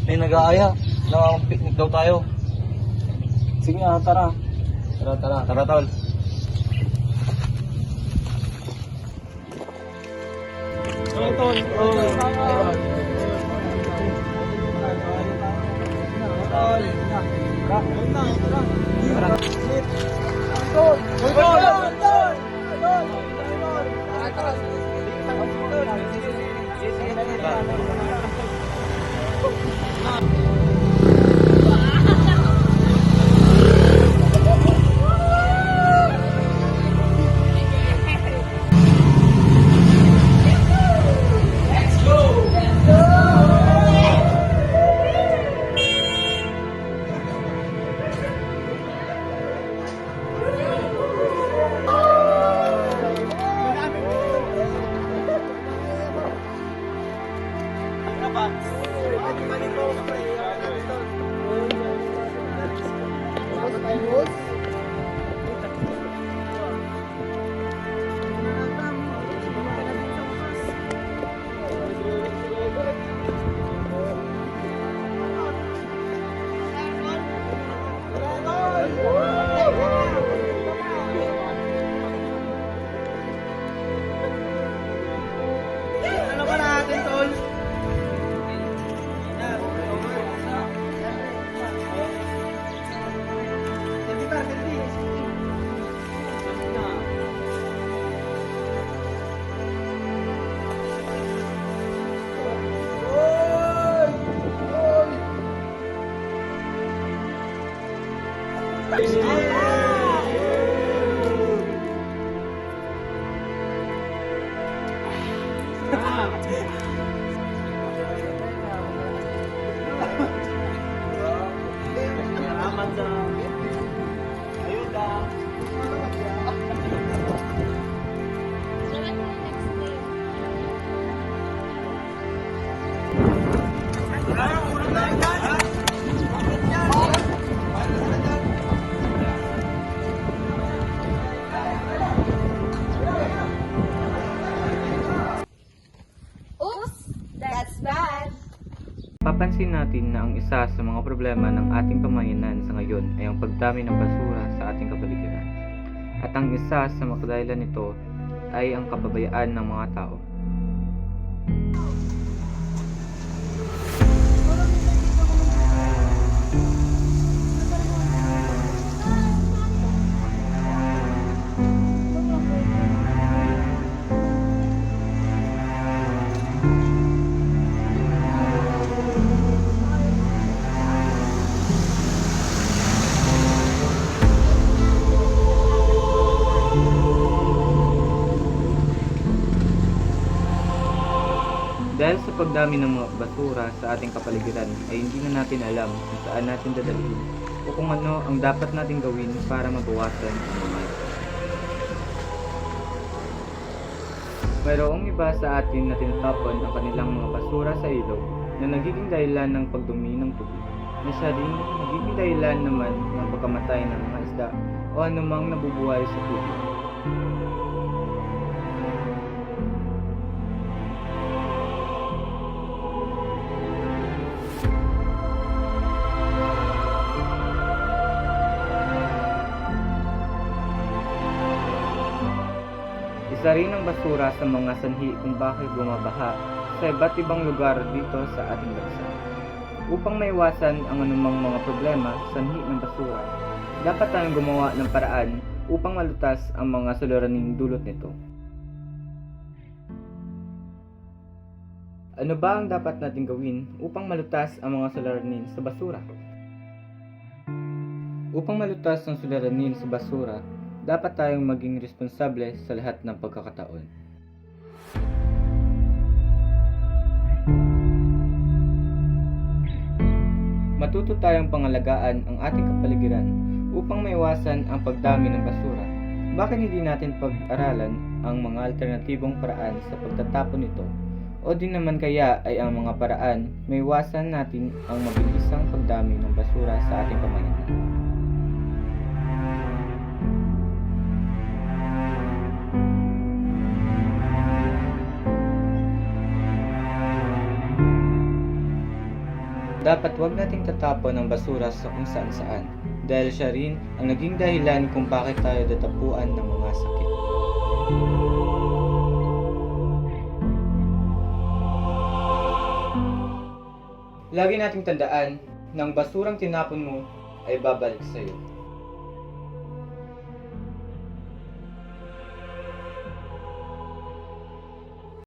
May nag-aaya na picnic daw tayo. Sige nga, tara. Tara, tol. Oops, that's bad. Papansin natin na ang isa sa mga problema ng ating pamayanan sa ngayon ay ang pagdami ng basura sa ating kapaligiran. At ang isa sa mga kadahilan nito ay ang kapabayaan ng mga tao. Dahil sa pagdami ng mga basura sa ating kapaligiran ay hindi na natin alam kung saan natin dadalhin o kung ano ang dapat natin gawin para mabawasan ang mga ito. Mayroong iba sa atin na tinatapon ang kanilang mga basura sa ilog na nagiging dahilan ng pagdumi ng tubig, na siya rin nagiging dahilan naman ng pagkamatay ng mga isda o anumang nabubuhay sa tubig. Isa rin ang basura sa mga sanhi kung bakit bumabaha sa iba't ibang lugar dito sa ating bansa. Upang maiwasan ang anumang mga problema sanhi ng basura, dapat tayong gumawa ng paraan upang malutas ang mga suliraning dulot nito. Ano ba ang dapat natin gawin upang malutas ang mga suliranin sa basura? Upang malutas ang suliranin sa basura, dapat tayong maging responsable sa lahat ng pagkakataon. Matuto tayong pangalagaan ang ating kapaligiran upang maiwasan ang pagdami ng basura. Bakit hindi natin pag-aralan ang mga alternatibong paraan sa pagtatapon nito? O din naman kaya ay ang mga paraan maiwasan natin ang mabilisang pagdami ng basura sa ating pamayanan? dapat huwag nating tatapon ang basura sa kung saan saan dahil siya rin ang naging dahilan kung bakit tayo datapuan ng mga sakit. Lagi nating tandaan na ang basurang tinapon mo ay babalik sa iyo.